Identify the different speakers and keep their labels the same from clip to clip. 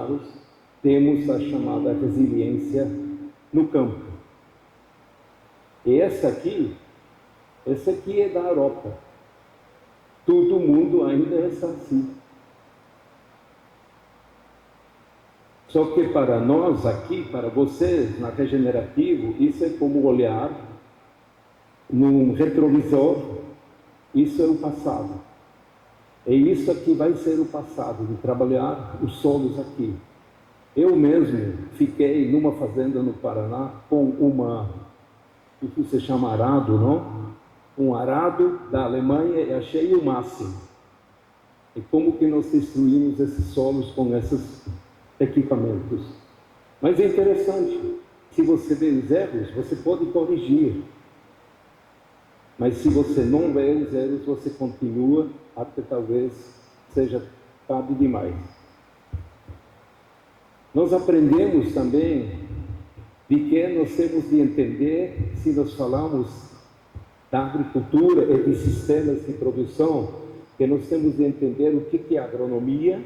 Speaker 1: claros, temos a chamada resiliência no campo. E essa aqui é da Europa. Todo mundo ainda é assim. Só que para nós aqui, para vocês, na Regenerativo, isso é como olhar num retrovisor, isso é o passado. É isso aqui vai ser o passado, de trabalhar os solos aqui. Eu mesmo fiquei numa fazenda no Paraná com o que se chama arado, não? Um arado da Alemanha e achei o máximo. E como que nós destruímos esses solos com esses equipamentos? Mas é interessante, se você vê os erros, você pode corrigir. Mas se você não vê os erros, você continua até talvez seja tarde demais. Nós aprendemos também de que nós temos de entender, se nós falamos da agricultura e de sistemas de produção, que nós temos de entender o que é agronomia,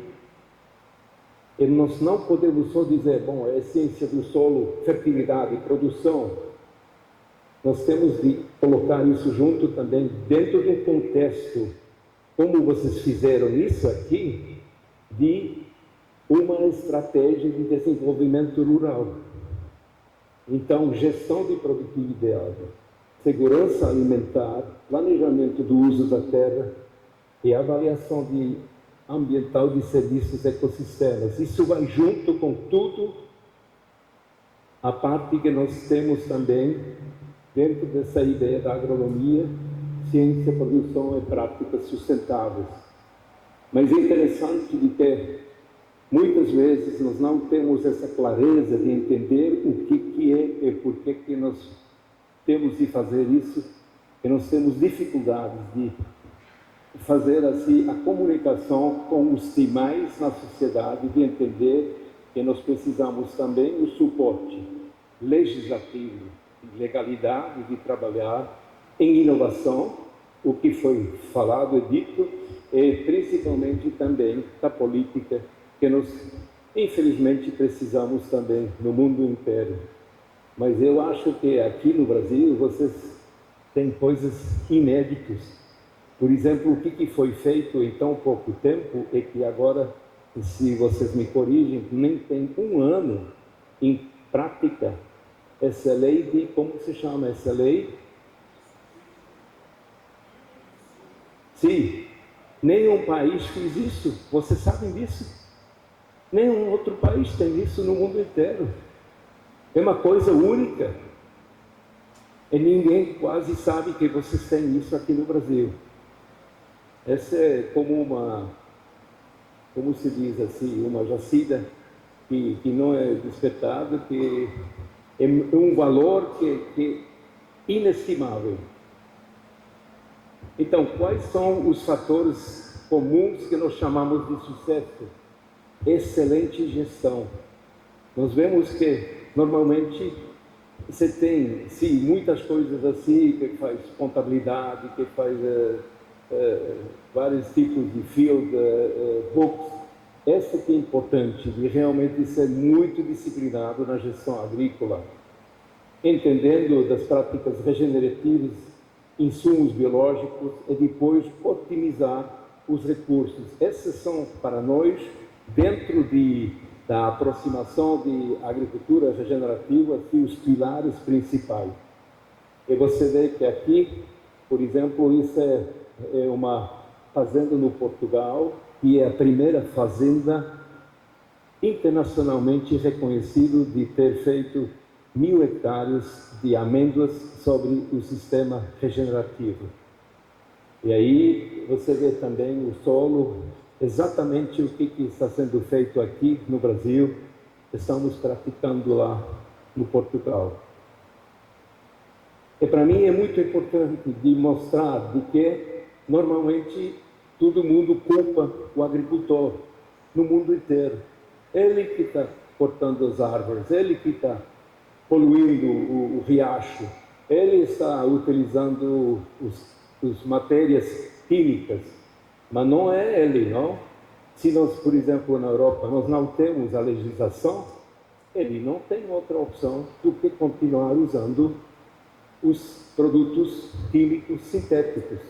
Speaker 1: e nós não podemos só dizer, bom, é a ciência do solo, fertilidade e produção. Nós temos de colocar isso junto também dentro de um contexto, como vocês fizeram isso aqui, de uma estratégia de desenvolvimento rural. Então, gestão de produtividade, segurança alimentar, planejamento do uso da terra e avaliação ambiental de serviços ecossistemas. Isso vai junto com tudo a parte que nós temos também dentro dessa ideia da agronomia, ciência, produção e práticas sustentáveis. Mas é interessante de que muitas vezes nós não temos essa clareza de entender o que é e por que nós temos de fazer isso, e nós temos dificuldades de fazer assim a comunicação com os demais na sociedade, de entender que nós precisamos também do suporte legislativo, de legalidade, de trabalhar em inovação, o que foi falado e dito, e principalmente também da política, que nós, infelizmente, precisamos também no mundo inteiro. Mas eu acho que aqui no Brasil, vocês têm coisas inéditas. Por exemplo, o que foi feito em tão pouco tempo, e que agora, se vocês me corrigem, nem tem um ano em prática, essa lei de, como se chama essa lei? Sim, nenhum país fez isso, vocês sabem disso? Nenhum outro país tem isso no mundo inteiro. É uma coisa única. E ninguém quase sabe que vocês têm isso aqui no Brasil. Essa é como se diz assim, uma jacida que não é despertada, que é um valor que é inestimável. Então, quais são os fatores comuns que nós chamamos de sucesso? Excelente gestão. Nós vemos que normalmente você tem, sim, muitas coisas assim, que faz contabilidade, que faz vários tipos de field books. Essa que é importante, de realmente ser muito disciplinado na gestão agrícola, entendendo das práticas regenerativas, insumos biológicos, e depois otimizar os recursos. Esses são, para nós, dentro da aproximação de agricultura regenerativa, assim, os pilares principais. E você vê que aqui, por exemplo, isso é uma fazenda no Portugal, que é a primeira fazenda internacionalmente reconhecida de ter feito 1000 hectares de amêndoas sobre o sistema regenerativo. E aí você vê também o solo, exatamente o que está sendo feito aqui no Brasil, estamos praticando lá no Portugal. E para mim é muito importante de mostrar de que normalmente todo mundo culpa o agricultor no mundo inteiro. Ele que está cortando as árvores, ele que está poluindo o riacho, ele está utilizando as matérias químicas, mas não é ele, não. Se nós, por exemplo, na Europa, nós não temos a legislação, ele não tem outra opção do que continuar usando os produtos químicos sintéticos.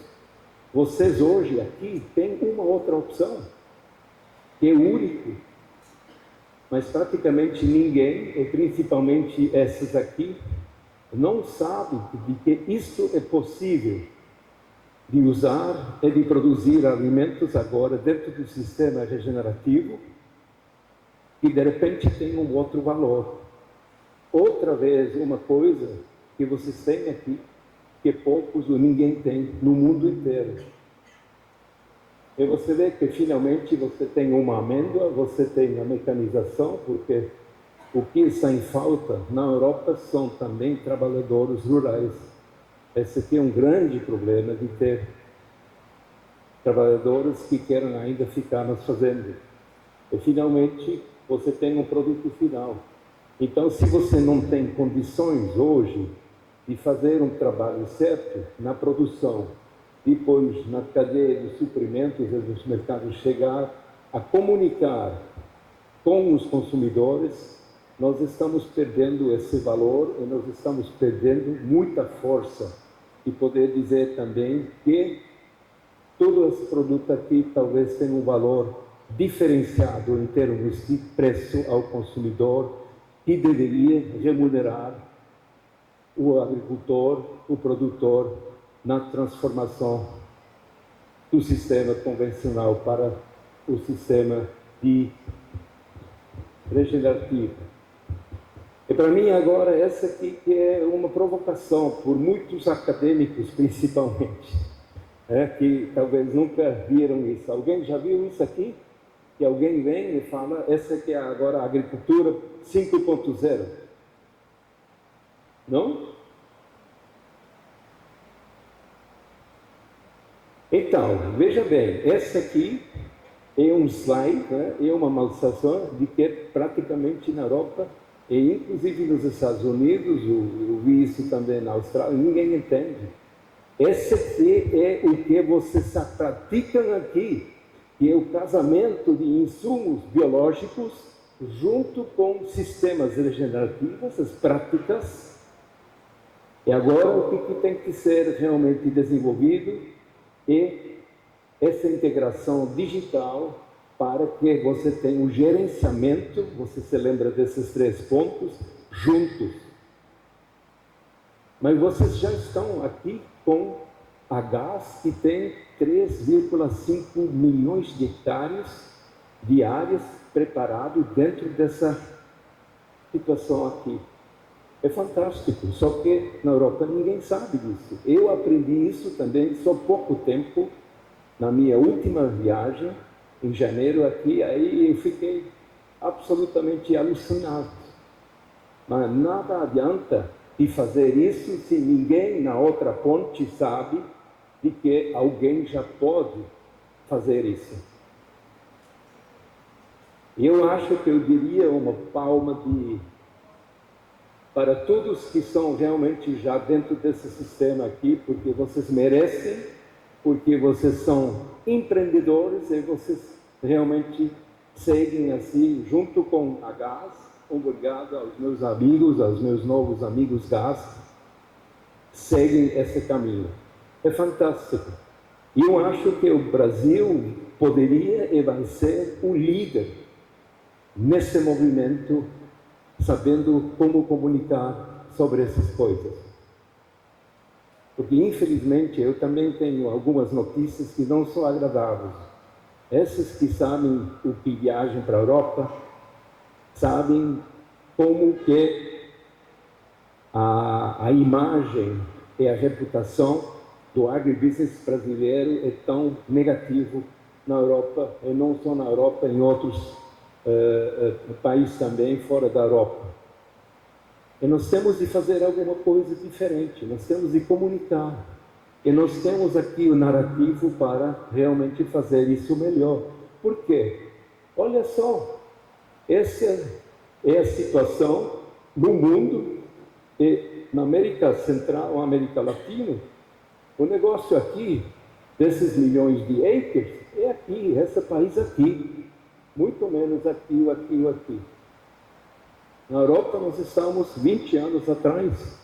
Speaker 1: Vocês hoje aqui têm uma outra opção, que é único, mas praticamente ninguém, e principalmente esses aqui, não sabe de que isso é possível de usar e de produzir alimentos agora dentro do sistema regenerativo e de repente tem um outro valor. Outra vez, uma coisa que vocês têm aqui, que poucos ou ninguém tem no mundo inteiro. E você vê que finalmente você tem uma amêndoa, você tem a mecanização, porque o que está em falta na Europa são também trabalhadores rurais. Esse aqui é um grande problema de ter trabalhadores que querem ainda ficar nas fazendas. E finalmente você tem um produto final. Então, se você não tem condições hoje de fazer um trabalho certo na produção, depois na cadeia de suprimentos e dos mercados chegar a comunicar com os consumidores, nós estamos perdendo esse valor e nós estamos perdendo muita força e poder dizer também que todo esse produto aqui talvez tenha um valor diferenciado em termos de preço ao consumidor que deveria remunerar o agricultor, o produtor, na transformação do sistema convencional para o sistema de regenerativo. E para mim agora essa aqui que é uma provocação por muitos acadêmicos principalmente, que talvez nunca viram isso. Alguém já viu isso aqui? Que alguém vem e fala, essa aqui é agora a agricultura 5.0. Não? Então, veja bem, essa aqui é um slide, é uma maldição de que praticamente na Europa, e inclusive nos Estados Unidos, eu vi isso também na Austrália, ninguém entende. Esse aqui é o que vocês praticam aqui, que é o casamento de insumos biológicos junto com sistemas regenerativos, as práticas. E agora o que tem que ser realmente desenvolvido é essa integração digital para que você tenha um gerenciamento, você se lembra desses 3 pontos, juntos. Mas vocês já estão aqui com a gás que tem 3,5 milhões de hectares de áreas preparado dentro dessa situação aqui. É fantástico, só que na Europa ninguém sabe disso. Eu aprendi isso também só há pouco tempo, na minha última viagem, em janeiro aqui, aí eu fiquei absolutamente alucinado. Mas nada adianta de fazer isso se ninguém na outra ponte sabe de que alguém já pode fazer isso. Eu acho que eu diria uma palma para todos que são realmente já dentro desse sistema aqui, porque vocês merecem, porque vocês são empreendedores e vocês realmente seguem assim, junto com a GAS. Obrigado aos meus amigos, aos meus novos amigos GAS, seguem esse caminho. É fantástico. E eu acho que o Brasil poderia e vai ser o líder nesse movimento, sabendo como comunicar sobre essas coisas. Porque, infelizmente, eu também tenho algumas notícias que não são agradáveis. Esses que sabem o que viajam para a Europa, sabem como que a imagem e a reputação do agribusiness brasileiro é tão negativo na Europa, e não só na Europa, em outros países também, fora da Europa. E nós temos de fazer alguma coisa diferente, nós temos de comunicar. E nós temos aqui o narrativo para realmente fazer isso melhor. Por quê? Olha só, essa é a situação no mundo e na América Central, América Latina. O negócio aqui desses milhões de acres é aqui, esse país aqui, muito menos aqui ou aqui ou aqui. Na Europa nós estamos 20 anos atrás.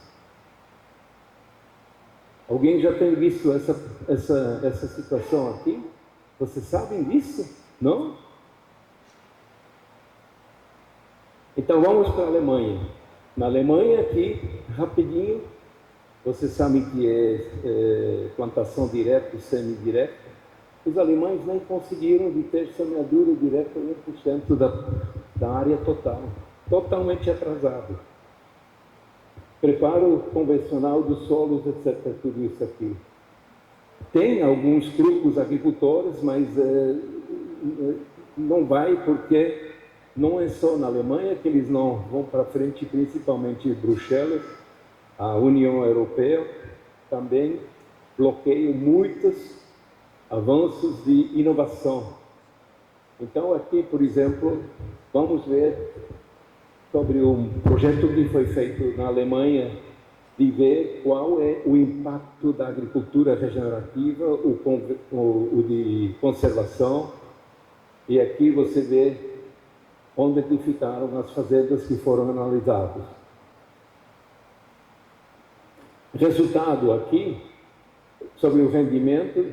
Speaker 1: Alguém já tem visto essa situação aqui? Vocês sabem disso? Não? Então vamos para a Alemanha. Na Alemanha aqui, rapidinho, vocês sabem que é plantação direta e semi-direta. Os alemães nem conseguiram de ter semeadura direta 1% da área total. Totalmente atrasado. Preparo convencional dos solos, etc. Tudo isso aqui. Tem alguns truques agricultores, mas não vai, porque não é só na Alemanha que eles não vão para frente, principalmente Bruxelas, a União Europeia também bloqueia muitos avanços de inovação. Então aqui, por exemplo, vamos ver sobre um projeto que foi feito na Alemanha, de ver qual é o impacto da agricultura regenerativa, o de conservação, e aqui você vê onde ficaram as fazendas que foram analisadas. Resultado aqui, sobre o rendimento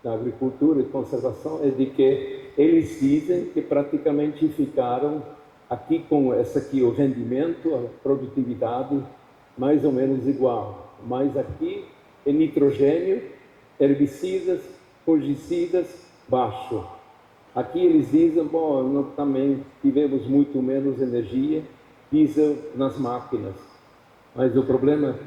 Speaker 1: da agricultura e conservação, é de que eles dizem que praticamente ficaram aqui com essa aqui, o rendimento, a produtividade, mais ou menos igual. Mas aqui é nitrogênio, herbicidas, fungicidas, baixo. Aqui eles dizem, bom, nós também tivemos muito menos energia, diesel nas máquinas. Mas o problema,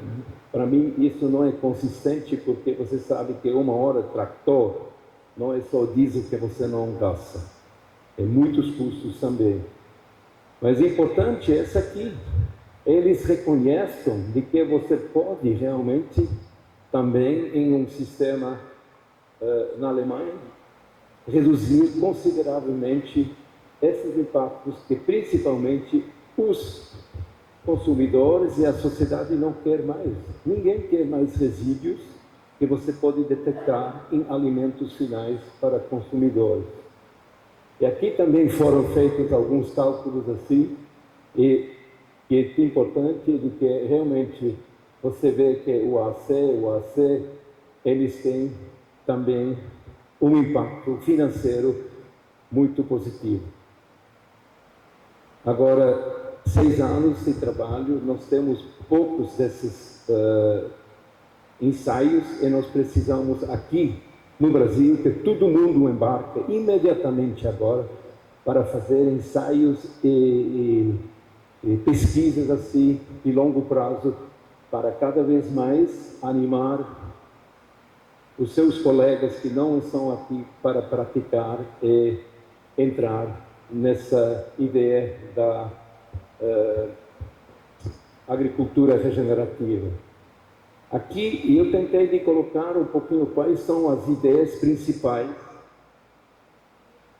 Speaker 1: para mim, isso não é consistente, porque você sabe que 1 hora trator não é só diesel que você não gasta. Tem muitos custos também. Mas o importante é essa aqui. Eles reconhecem de que você pode realmente, também em um sistema na Alemanha, reduzir consideravelmente esses impactos que principalmente os consumidores e a sociedade não quer mais. Ninguém quer mais resíduos que você pode detectar em alimentos finais para consumidores. E aqui também foram feitos alguns cálculos assim, e que é importante de que realmente você vê que o AC, eles têm também um impacto financeiro muito positivo. Agora, 6 anos de trabalho, nós temos poucos desses ensaios, e nós precisamos aqui no Brasil que todo mundo embarque imediatamente agora para fazer ensaios e pesquisas assim de longo prazo, para cada vez mais animar os seus colegas que não estão aqui para praticar e entrar nessa ideia da agricultura regenerativa. Aqui eu tentei de colocar um pouquinho quais são as ideias principais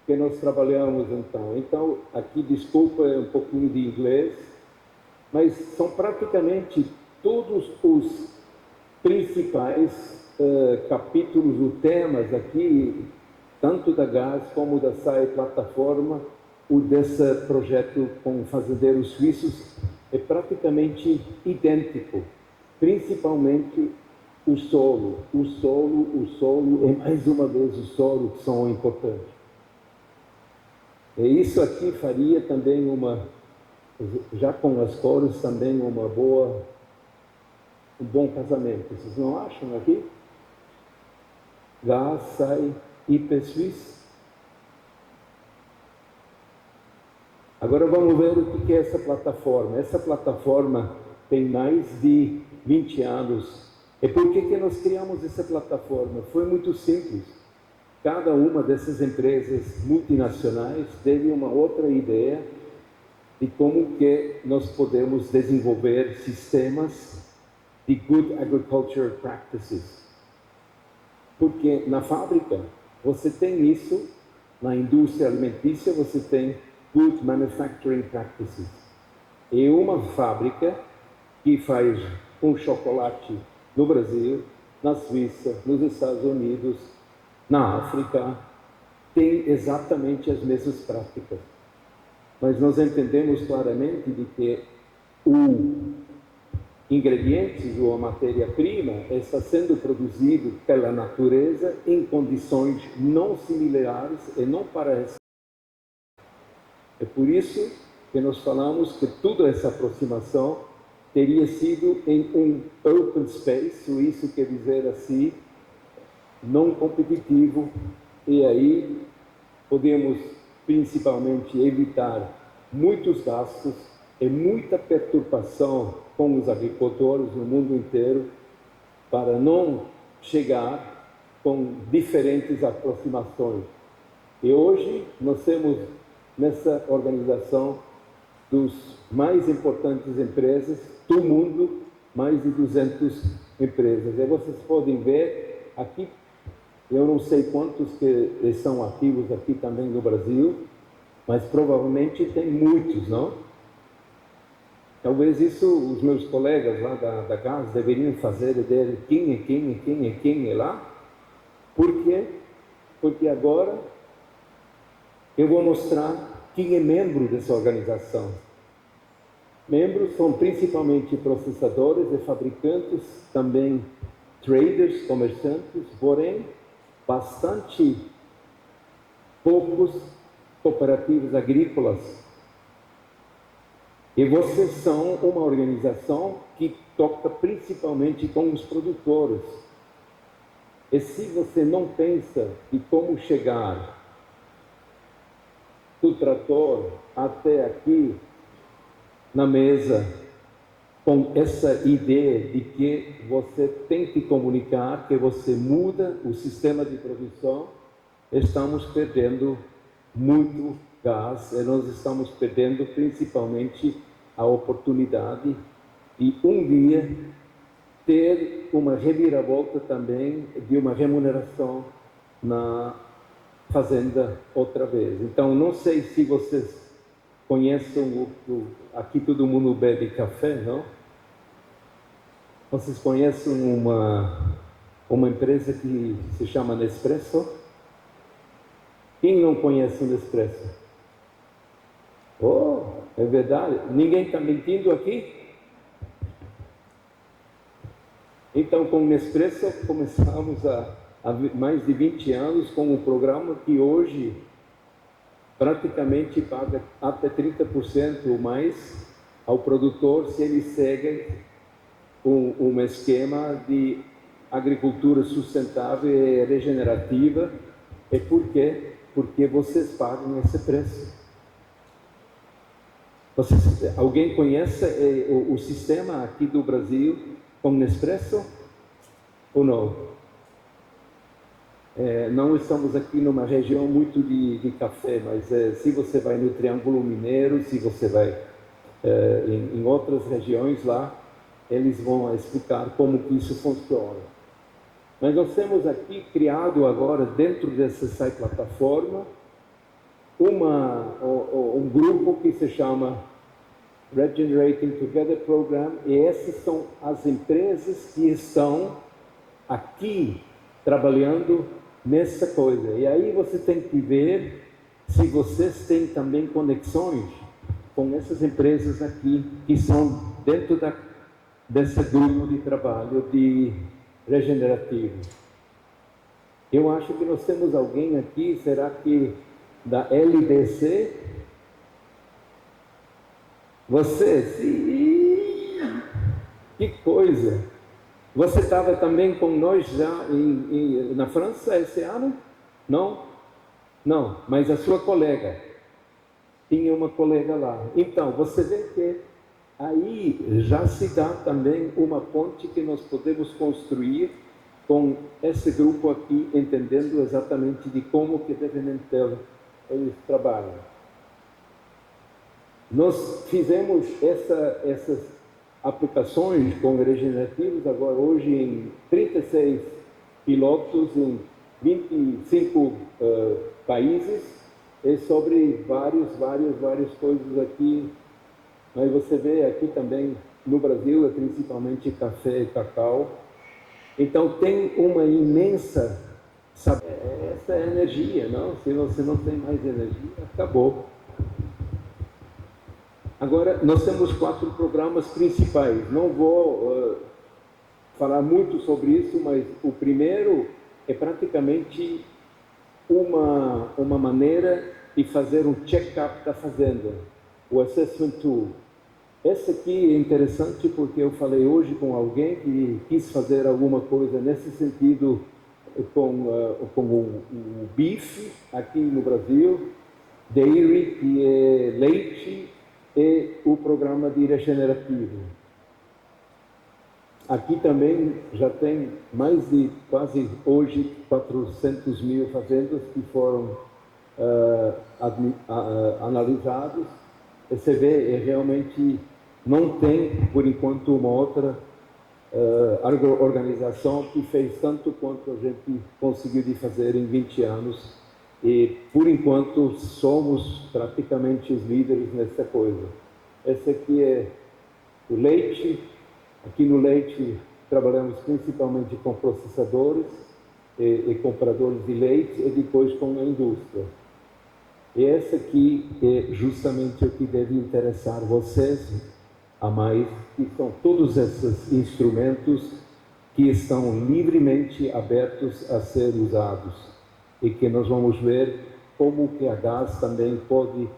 Speaker 1: que nós trabalhamos então. Então, aqui, desculpa, é um pouquinho de inglês, mas são praticamente todos os principais capítulos ou temas aqui, tanto da GAS como da SAE Plataforma, o desse projeto com fazendeiros suíços, é praticamente idêntico. Principalmente o solo, e mais uma vez o solo que são importantes. E isso aqui faria também já com as cores, também um bom casamento. Vocês não acham aqui? GAS, SAE, IP Suisse. Agora vamos ver o que é essa plataforma. Essa plataforma tem mais de 20 anos. E por que nós criamos essa plataforma? Foi muito simples. Cada uma dessas empresas multinacionais teve uma outra ideia de como que nós podemos desenvolver sistemas de Good Agriculture Practices. Porque na fábrica você tem isso, na indústria alimentícia você tem Good Manufacturing Practices. E uma fábrica que faz um chocolate no Brasil, na Suíça, nos Estados Unidos, na África, têm exatamente as mesmas práticas. Mas nós entendemos claramente de que o ingredientes ou a matéria-prima está sendo produzido pela natureza em condições não similares e não parecem. É por isso que nós falamos que toda essa aproximação teria sido em um open space, ou isso quer dizer assim, não competitivo, e aí podemos principalmente evitar muitos gastos e muita perturbação com os agricultores no mundo inteiro para não chegar com diferentes aproximações. E hoje nós temos nessa organização dos mais importantes empresas do mundo, mais de 200 empresas. E vocês podem ver aqui, eu não sei quantos que são ativos aqui também no Brasil, mas provavelmente tem muitos, não? Talvez isso os meus colegas lá da casa deveriam fazer dele quem é lá. Por quê? Porque agora eu vou mostrar quem é membro dessa organização. Membros são principalmente processadores e fabricantes, também traders, comerciantes, porém bastante poucos cooperativas agrícolas. E vocês são uma organização que toca principalmente com os produtores. E se você não pensa em como chegar do trator até aqui na mesa, com essa ideia de que você tem que comunicar, que você muda o sistema de produção, estamos perdendo muito gás e nós estamos perdendo principalmente a oportunidade de um dia ter uma reviravolta também de uma remuneração na fazenda outra vez. Então, não sei se vocês conhecem, aqui todo mundo bebe café, não? Vocês conhecem uma empresa que se chama Nespresso? Quem não conhece o Nespresso? Oh, é verdade? Ninguém está mentindo aqui? Então, com o Nespresso, começamos há mais de 20 anos com um programa que hoje praticamente paga até 30% ou mais ao produtor se ele segue um esquema de agricultura sustentável e regenerativa. E por quê? Porque vocês pagam esse preço. Alguém conhece o sistema aqui do Brasil com Nespresso ou não? Não estamos aqui numa região muito de café, mas se você vai no Triângulo Mineiro, se você vai em outras regiões lá, eles vão explicar como que isso funciona. Mas nós temos aqui criado agora, dentro dessa plataforma, um grupo que se chama Regenerating Together Program, e essas são as empresas que estão aqui trabalhando nessa coisa. E aí você tem que ver se vocês têm também conexões com essas empresas aqui, que são dentro desse grupo de trabalho de regenerativo. Eu acho que nós temos alguém aqui, será que da LDC? Você? Sim! Que coisa! Você estava também com nós já na França esse ano? Não? Não, mas a sua colega. Tinha uma colega lá. Então, você vê que aí já se dá também uma ponte que nós podemos construir com esse grupo aqui, entendendo exatamente de como que devem eles trabalham. Nós fizemos essas aplicações com regenerativos agora hoje em 36 pilotos em 25 países e sobre várias coisas aqui. Mas você vê aqui também no Brasil é principalmente café e cacau. Então tem uma imensa saber, essa é a energia, não? Se você não tem mais energia, acabou. Agora, nós temos 4 programas principais. Não vou falar muito sobre isso, mas o primeiro é praticamente uma maneira de fazer um check-up da fazenda, o Assessment Tool. Esse aqui é interessante porque eu falei hoje com alguém que quis fazer alguma coisa nesse sentido com o bife aqui no Brasil, dairy, que é leite, e o programa de regenerativo. Aqui também já tem mais de quase hoje 400 mil fazendas que foram analisados. Você vê, realmente não tem, por enquanto, uma outra organização que fez tanto quanto a gente conseguiu de fazer em 20 anos. E, por enquanto, somos praticamente os líderes nessa coisa. Esse aqui é o leite. Aqui no leite trabalhamos principalmente com processadores e compradores de leite e depois com a indústria. E esse aqui é justamente o que deve interessar vocês a mais, que são todos esses instrumentos que estão livremente abertos a ser usados e que nós vamos ver como que a GAS também pode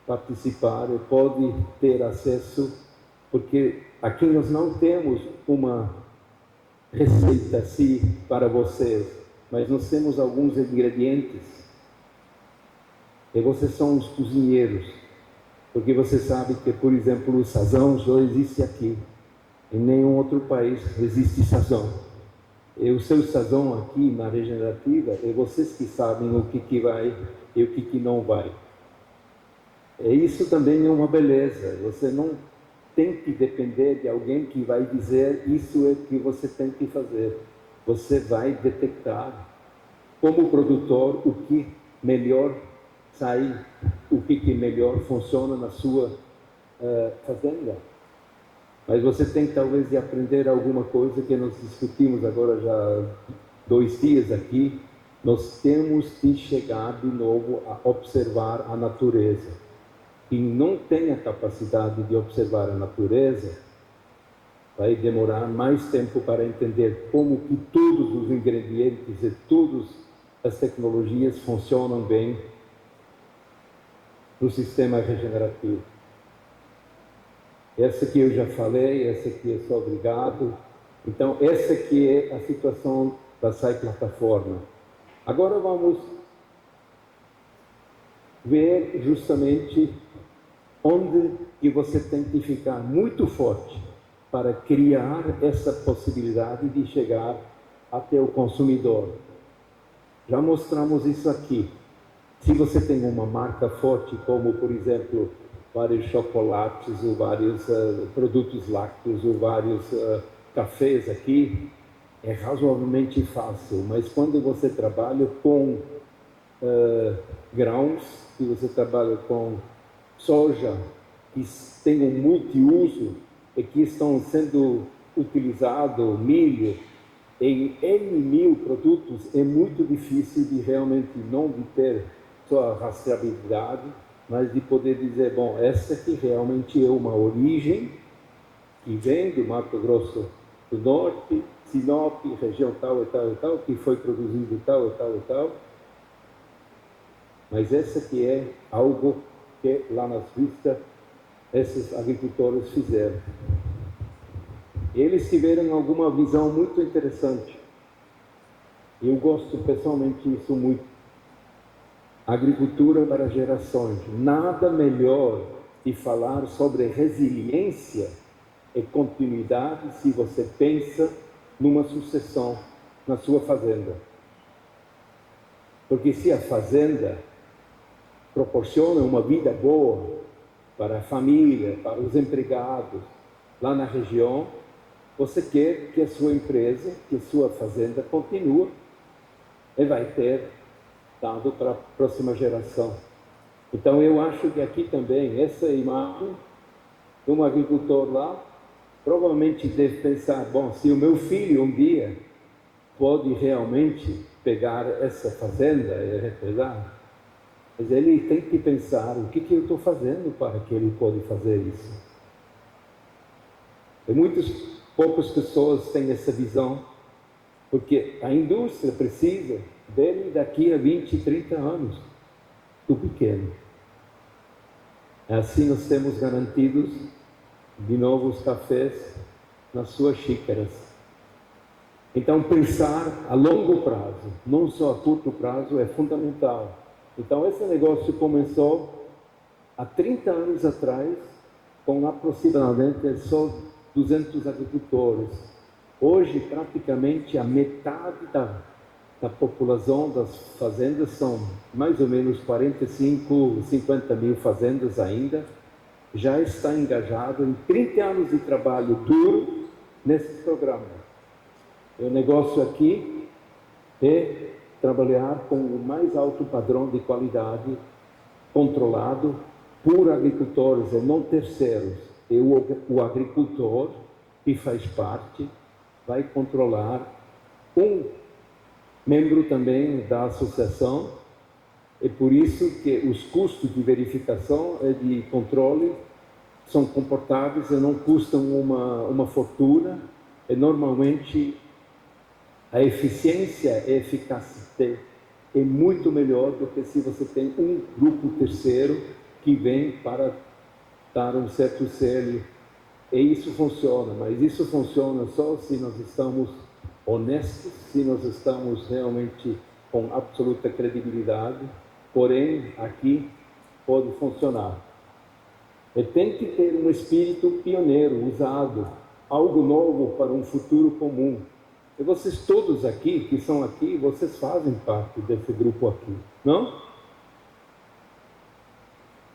Speaker 1: participar e pode ter acesso, porque aqui nós não temos uma receita assim para vocês, mas nós temos alguns ingredientes e vocês são os cozinheiros, porque você sabe que, por exemplo, o sazão só existe aqui, em nenhum outro país existe sazão. E o seu sazão aqui na regenerativa é vocês que sabem o que vai e o que não vai. E isso também é uma beleza, você não tem que depender de alguém que vai dizer isso é o que você tem que fazer. Você vai detectar, como produtor, o que melhor sai, o que melhor funciona na sua fazenda. Mas você tem talvez de aprender alguma coisa que nós discutimos agora já 2 dias aqui. Nós temos que chegar de novo a observar a natureza. Quem não tem a capacidade de observar a natureza vai demorar mais tempo para entender como que todos os ingredientes e todas as tecnologias funcionam bem no sistema regenerativo. Essa aqui eu já falei, essa aqui é só obrigado. Então, essa aqui é a situação da SAI Plataforma. Agora vamos ver justamente onde que você tem que ficar muito forte para criar essa possibilidade de chegar até o consumidor. Já mostramos isso aqui. Se você tem uma marca forte, como, por exemplo, vários chocolates, ou vários produtos lácteos, ou vários cafés aqui, é razoavelmente fácil. Mas quando você trabalha com grãos, se você trabalha com soja, que tem um multiuso e que estão sendo utilizados, milho, em N mil produtos, é muito difícil de realmente não de ter sua rastreabilidade, mas de poder dizer, bom, essa aqui realmente é uma origem que vem do Mato Grosso do Norte, Sinop, região tal e tal e tal, que foi produzido tal e tal e tal. Mas essa aqui é algo que lá nas vistas esses agricultores fizeram. Eles tiveram alguma visão muito interessante. Eu gosto pessoalmente disso muito. Agricultura para gerações. Nada melhor de falar sobre resiliência e continuidade se você pensa numa sucessão na sua fazenda. Porque se a fazenda proporciona uma vida boa para a família, para os empregados lá na região, você quer que a sua empresa, que a sua fazenda continue e vai ter dado para a próxima geração. Então eu acho que aqui também, essa imagem de um agricultor lá, provavelmente deve pensar, bom, se o meu filho um dia pode realmente pegar essa fazenda e represar, mas ele tem que pensar o que eu estou fazendo para que ele pode fazer isso. E poucas pessoas têm essa visão, porque a indústria precisa dele daqui a 20, 30 anos, do pequeno. Assim nós temos garantidos de novo os cafés nas suas xícaras. Então pensar a longo prazo, não só a curto prazo, é fundamental. Então esse negócio começou há 30 anos atrás, com aproximadamente só 200 agricultores. Hoje praticamente a metade da população das fazendas são mais ou menos 45, 50 mil fazendas ainda, já está engajado em 30 anos de trabalho duro nesse programa. O negócio aqui é trabalhar com o mais alto padrão de qualidade, controlado por agricultores e não terceiros. E o agricultor, que faz parte, vai controlar um membro também da associação, é por isso que os custos de verificação e de controle são comportáveis e não custam uma fortuna, e normalmente a eficiência e eficácia é muito melhor do que se você tem um grupo terceiro que vem para dar um certo selo. E isso funciona, mas isso funciona só se nós estamos honestos, se nós estamos realmente com absoluta credibilidade. Porém, aqui pode funcionar. E tem que ter um espírito pioneiro, usado, algo novo para um futuro comum. E vocês todos aqui, que são aqui, vocês fazem parte desse grupo aqui, não?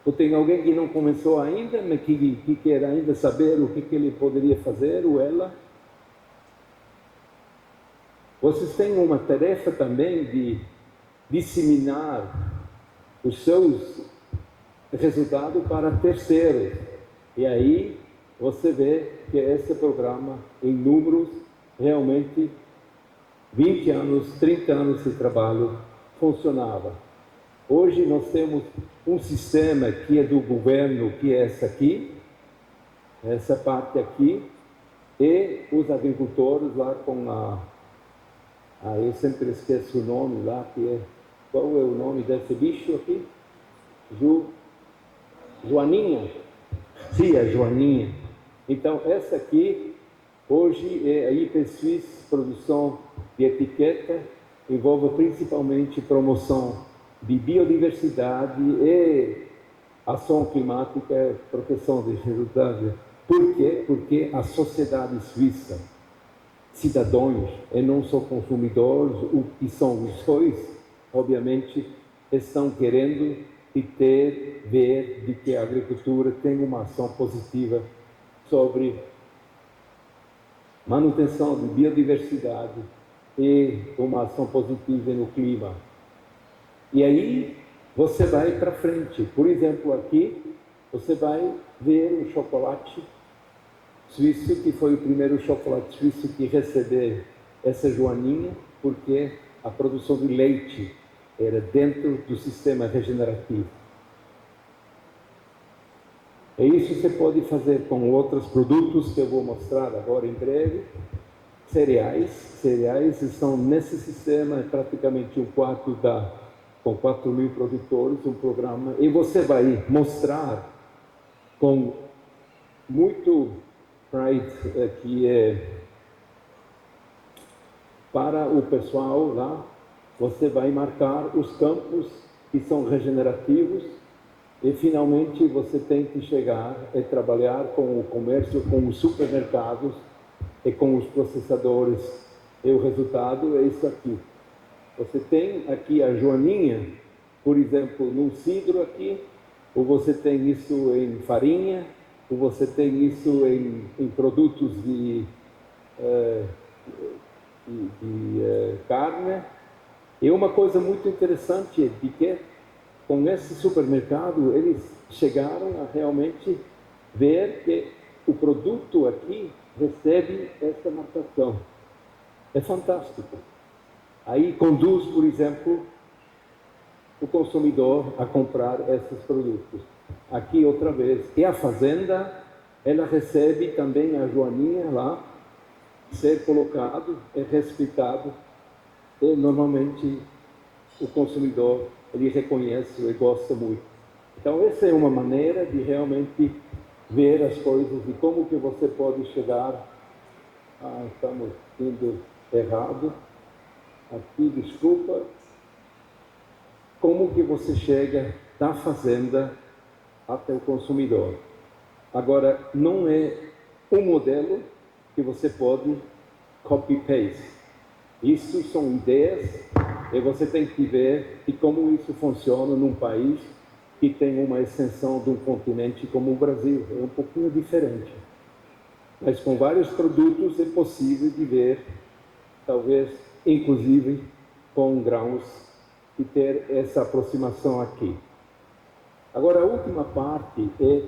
Speaker 1: Ou tem alguém que não começou ainda, mas que quer ainda saber o que ele poderia fazer, ou ela? Vocês têm uma tarefa também de disseminar os seus resultados para terceiros. E aí você vê que esse programa, em números, realmente 20 anos, 30 anos de trabalho funcionava. Hoje nós temos um sistema que é do governo, que é essa parte aqui, e os agricultores lá com eu sempre esqueço o nome lá, qual é o nome desse bicho aqui? Joaninha? Sim, a Joaninha. Então essa aqui, hoje é a IP Suisse, produção de etiqueta, envolve principalmente promoção de biodiversidade e ação climática, proteção de resultados. Por quê? Porque a sociedade suíça, cidadãos e não só consumidores, o que são os dois, obviamente, estão querendo ver de que a agricultura tem uma ação positiva sobre manutenção de biodiversidade e uma ação positiva no clima. E aí você vai para frente. Por exemplo, aqui você vai ver o chocolate suíço, que foi o primeiro chocolate suíço que recebeu essa joaninha, porque a produção de leite era dentro do sistema regenerativo. E isso você pode fazer com outros produtos que eu vou mostrar agora em breve. Cereais estão nesse sistema, é praticamente um quarto com 4 mil produtores, um programa, e você vai mostrar com muito pride, que é para o pessoal lá, você vai marcar os campos que são regenerativos, e finalmente você tem que chegar e trabalhar com o comércio, com os supermercados e com os processadores, e o resultado é isso aqui. Você tem aqui a joaninha, por exemplo, num cidro aqui, ou você tem isso em farinha, ou você tem isso em produtos de carne. E uma coisa muito interessante é de que com esse supermercado eles chegaram a realmente ver que o produto aqui recebe essa marcação. É fantástico. Aí conduz, por exemplo, o consumidor a comprar esses produtos. Aqui outra vez. E a fazenda, ela recebe também a joaninha lá, ser colocado, é respeitado, e normalmente o consumidor, ele reconhece e gosta muito. Então essa é uma maneira de realmente ver as coisas e como que você pode chegar. Estamos indo errado. Aqui, desculpa. Como que você chega da fazenda até o consumidor? Agora, não é um modelo que você pode copy-paste. Isso são ideias e você tem que ver e como isso funciona num país que tem uma extensão de um continente como o Brasil. É um pouquinho diferente. Mas com vários produtos é possível de ver, talvez, inclusive, com grãos, e ter essa aproximação aqui. Agora, a última parte é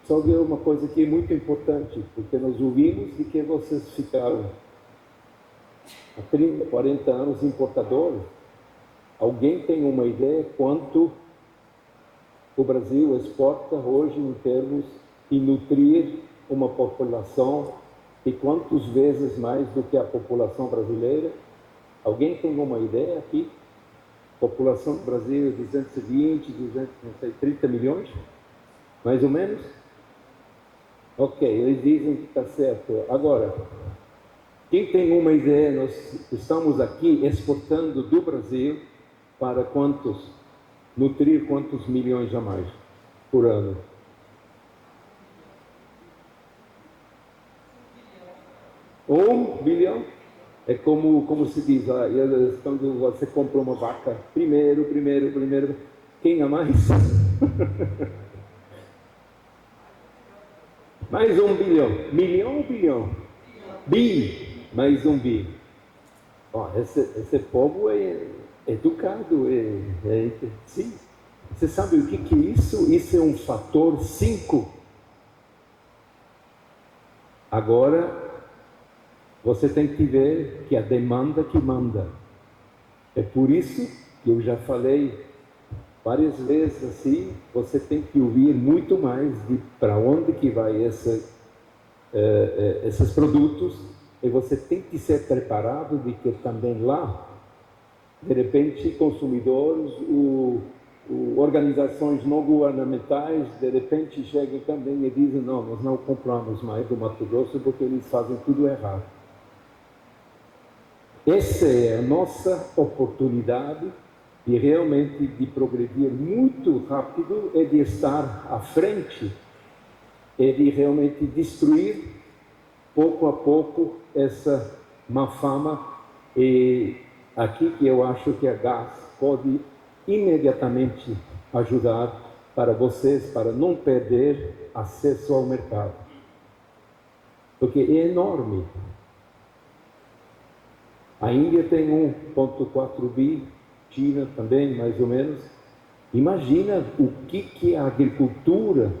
Speaker 1: sobre uma coisa que é muito importante, porque nós ouvimos de que vocês ficaram há 30, 40 anos importadores. Alguém tem uma ideia quanto o Brasil exporta hoje em termos de nutrir uma população e quantas vezes mais do que a população brasileira? Alguém tem uma ideia aqui? A população do Brasil é 220, 230 milhões, mais ou menos? Ok, eles dizem que está certo. Agora, quem tem uma ideia, nós estamos aqui exportando do Brasil para quantos? Nutrir quantos milhões a mais por ano? 1 bilhão? É como se diz, quando você compra uma vaca, primeiro, quem a mais? Mais 1 bilhão. Milhão ou bilhão? Bi. Mais 1 bi. Esse povo é educado. Sim. Você sabe o que é isso? Isso é um fator 5. Agora, você tem que ver que a demanda que manda. É por isso que eu já falei várias vezes assim, você tem que ouvir muito mais de para onde que vai esses produtos, e você tem que ser preparado de que também lá, de repente, consumidores, organizações não governamentais, de repente chegam também e dizem, não, nós não compramos mais do Mato Grosso porque eles fazem tudo errado. Essa é a nossa oportunidade de realmente de progredir muito rápido e de estar à frente e de realmente destruir pouco a pouco essa má fama. E aqui que eu acho que a GAS pode imediatamente ajudar para vocês, para não perder acesso ao mercado, porque é enorme. A Índia tem 1,4 bi, China também, mais ou menos. Imagina o que a agricultura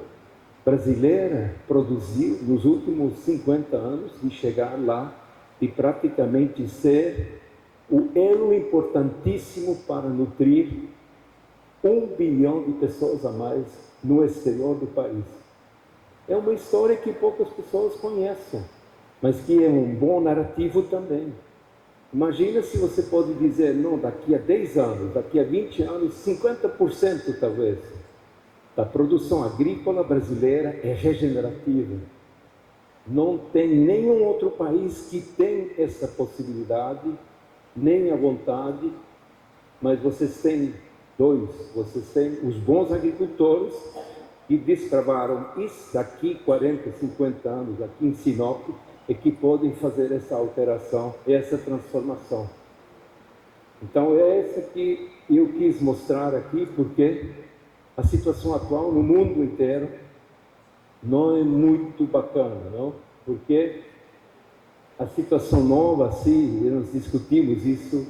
Speaker 1: brasileira produziu nos últimos 50 anos de chegar lá e praticamente ser o elo importantíssimo para nutrir 1 bilhão de pessoas a mais no exterior do país. É uma história que poucas pessoas conhecem, mas que é um bom narrativo também. Imagina se você pode dizer, não, daqui a 10 anos, daqui a 20 anos, 50% talvez, da produção agrícola brasileira é regenerativa. Não tem nenhum outro país que tem essa possibilidade, nem a vontade, mas vocês têm vocês têm os bons agricultores que destravaram isso daqui 40, 50 anos, aqui em Sinop, e que podem fazer essa alteração, essa transformação. Então é essa que eu quis mostrar aqui, porque a situação atual no mundo inteiro não é muito bacana, não? Porque a situação nova, assim, nós discutimos isso,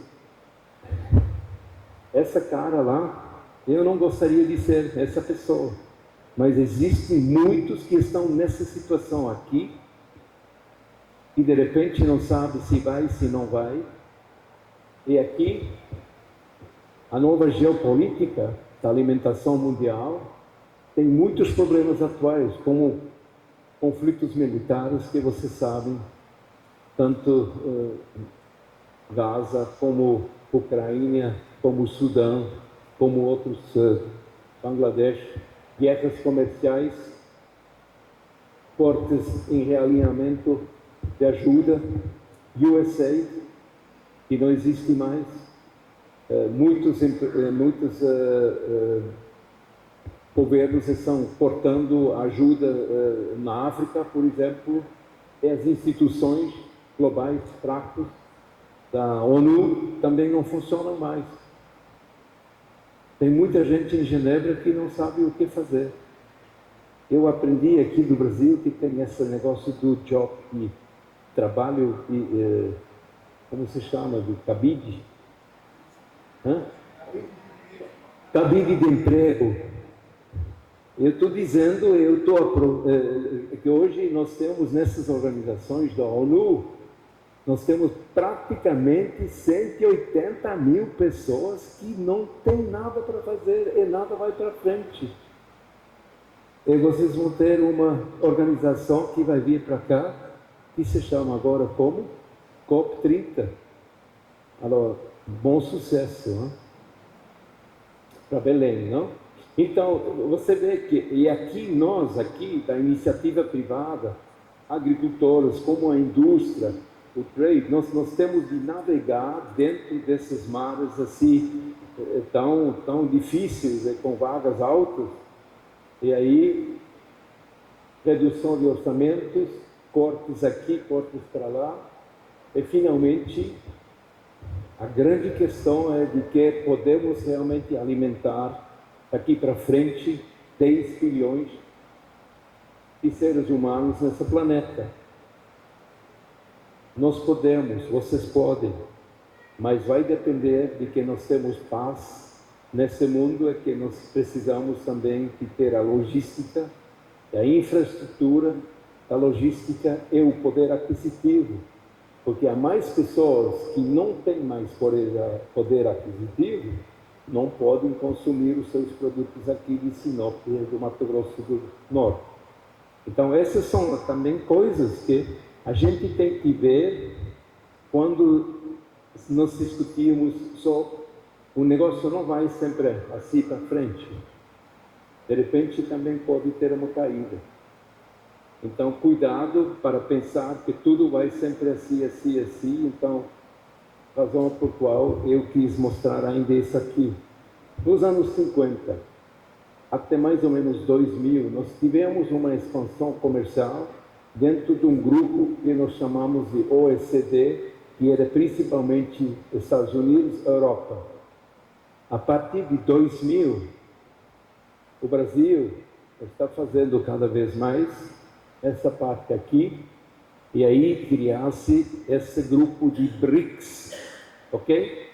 Speaker 1: essa cara lá, eu não gostaria de ser essa pessoa, mas existem muitos que estão nessa situação aqui, e de repente não sabe se vai, se não vai, E aqui, a nova geopolítica da alimentação mundial tem muitos problemas atuais, como conflitos militares que vocês sabem, tanto Gaza como Ucrânia, como Sudão, como outros, Bangladesh, guerras comerciais, cortes em realinhamento de ajuda, USA, que não existe mais, muitos governos estão cortando ajuda na África, por exemplo, e as instituições globais fracas da ONU também não funcionam mais. Tem muita gente em Genebra que não sabe o que fazer. Eu aprendi aqui do Brasil que tem esse negócio do job, de trabalho, como se chama, do cabide? Cabide de emprego. Eu estou dizendo, que hoje nós temos nessas organizações da ONU, nós temos praticamente 180 mil pessoas que não tem nada para fazer e nada vai para frente. E vocês vão ter uma organização que vai vir para cá, que se chama agora como? COP30. Agora, bom sucesso, para Belém, não? Então, você vê que, e aqui nós, aqui da iniciativa privada, agricultores, como a indústria, o trade, nós temos de navegar dentro desses mares assim, tão difíceis, com vagas altas, e aí, redução de orçamentos, cortes aqui, cortes para lá, e finalmente, a grande questão é de que podemos realmente alimentar daqui para frente 10 bilhões de seres humanos nesse planeta. Nós podemos, vocês podem, mas vai depender de que nós temos paz nesse mundo, é que nós precisamos também de ter a logística, a infraestrutura, a logística e o poder aquisitivo, porque há mais pessoas que não têm mais poder aquisitivo, não podem consumir os seus produtos aqui de Sinop e do Mato Grosso do Norte. Então, essas são também coisas que a gente tem que ver quando nós discutimos só. O negócio não vai sempre assim para frente. De repente, também pode ter uma caída. Então, cuidado para pensar que tudo vai sempre assim, assim, assim. Então, razão por qual eu quis mostrar ainda isso aqui. Nos anos 50, até mais ou menos 2000, nós tivemos uma expansão comercial dentro de um grupo que nós chamamos de OECD, que era principalmente Estados Unidos e Europa. A partir de 2000, o Brasil está fazendo cada vez mais essa parte aqui, e aí criasse esse grupo de BRICS, ok?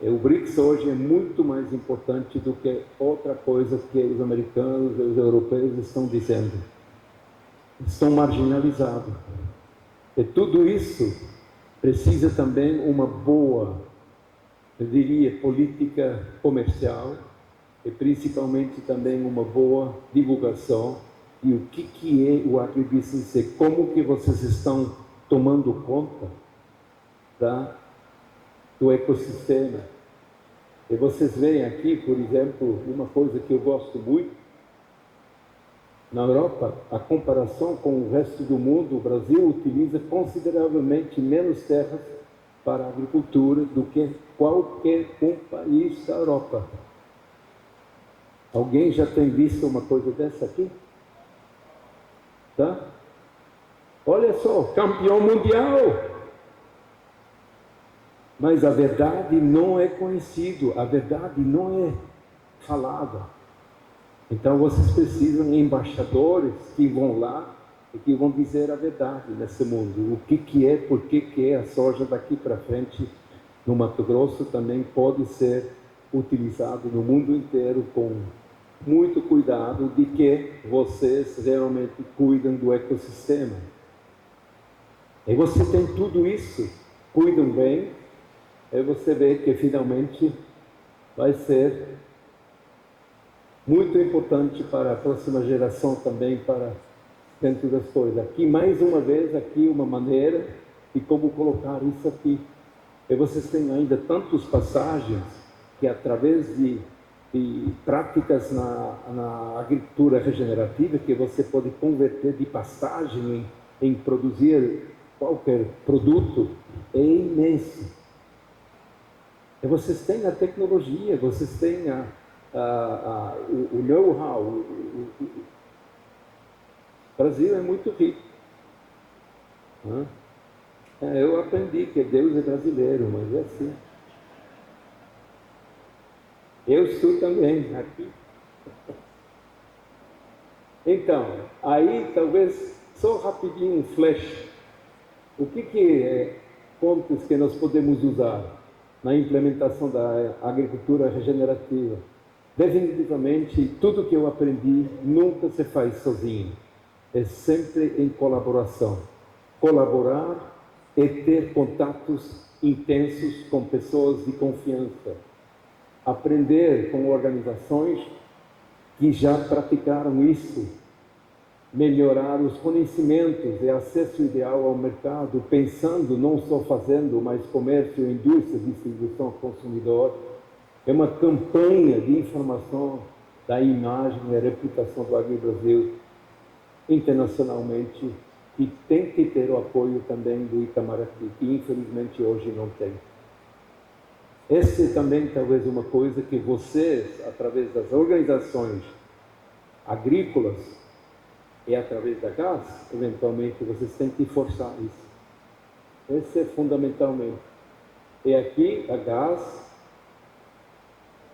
Speaker 1: E o BRICS hoje é muito mais importante do que outra coisa que os americanos e os europeus estão dizendo. Estão marginalizados. E tudo isso precisa também uma boa, eu diria, política comercial e principalmente também uma boa divulgação e o que é o agribusiness e como que vocês estão tomando conta do ecossistema. E vocês veem aqui, por exemplo, uma coisa que eu gosto muito. Na Europa, a comparação com o resto do mundo, o Brasil utiliza consideravelmente menos terras para a agricultura do que qualquer um país da Europa. Alguém já tem visto uma coisa dessa aqui? Tá? Olha só, campeão mundial! Mas a verdade não é conhecida, a verdade não é falada. Então vocês precisam de embaixadores que vão lá e que vão dizer a verdade nesse mundo. O que é, por que é a soja daqui para frente no Mato Grosso também pode ser utilizado no mundo inteiro com muito cuidado de que vocês realmente cuidam do ecossistema. E você tem tudo isso, cuidam bem, aí você vê que finalmente vai ser muito importante para a próxima geração também, para dentro das coisas. Aqui, mais uma vez, aqui uma maneira de como colocar isso aqui. E vocês têm ainda tantas passagens que, através de práticas na agricultura regenerativa, que você pode converter de pastagem em produzir qualquer produto, é imenso. E vocês têm a tecnologia, vocês têm o know-how. O Brasil é muito rico. Eu aprendi que Deus é brasileiro, mas é assim. Eu sou também aqui. Então, aí talvez só rapidinho um flash. O que é pontos que nós podemos usar na implementação da agricultura regenerativa? Definitivamente, tudo que eu aprendi nunca se faz sozinho. É sempre em colaboração. Colaborar e ter contatos intensos com pessoas de confiança. Aprender com organizações que já praticaram isso, melhorar os conhecimentos e acesso ideal ao mercado, pensando não só fazendo, mas comércio, indústria, distribuição, consumidor. É uma campanha de informação da imagem e reputação do AgriBrasil internacionalmente, e tem que ter o apoio também do Itamaraty, que infelizmente hoje não tem. Essa é também talvez uma coisa que vocês, através das organizações agrícolas e através da GAS, eventualmente vocês têm que forçar isso. Esse é fundamentalmente. E aqui a GAS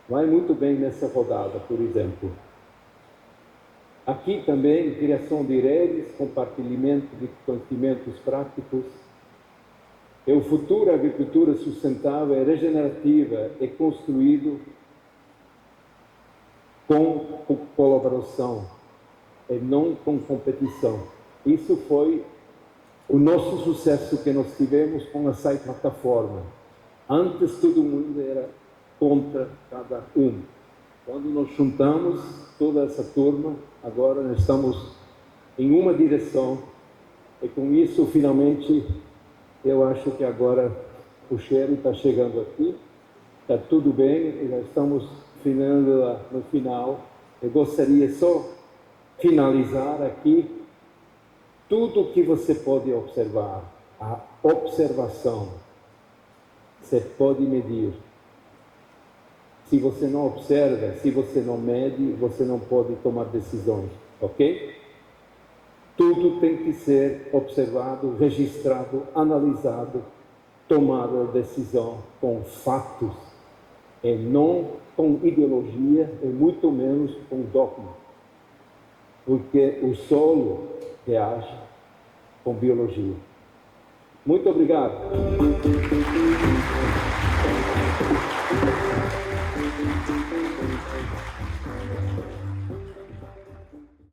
Speaker 1: vai muito bem nessa rodada, por exemplo. Aqui também, criação de redes, compartilhamento de conhecimentos práticos. E o futuro, a agricultura sustentável e regenerativa é construído com colaboração e não com competição. Isso foi o nosso sucesso que nós tivemos com a SAI Plataforma. Antes todo mundo era contra cada um. Quando nós juntamos toda essa turma, agora nós estamos em uma direção, e com isso, finalmente, eu acho que agora o cheiro está chegando aqui, está tudo bem, já estamos finalizando no final. Eu gostaria só finalizar aqui tudo que você pode observar. A observação, você pode medir. Se você não observa, se você não mede, você não pode tomar decisões, ok? Tudo tem que ser observado, registrado, analisado, tomada a decisão com fatos, e não com ideologia, e muito menos com dogma. Porque o solo reage com biologia. Muito obrigado.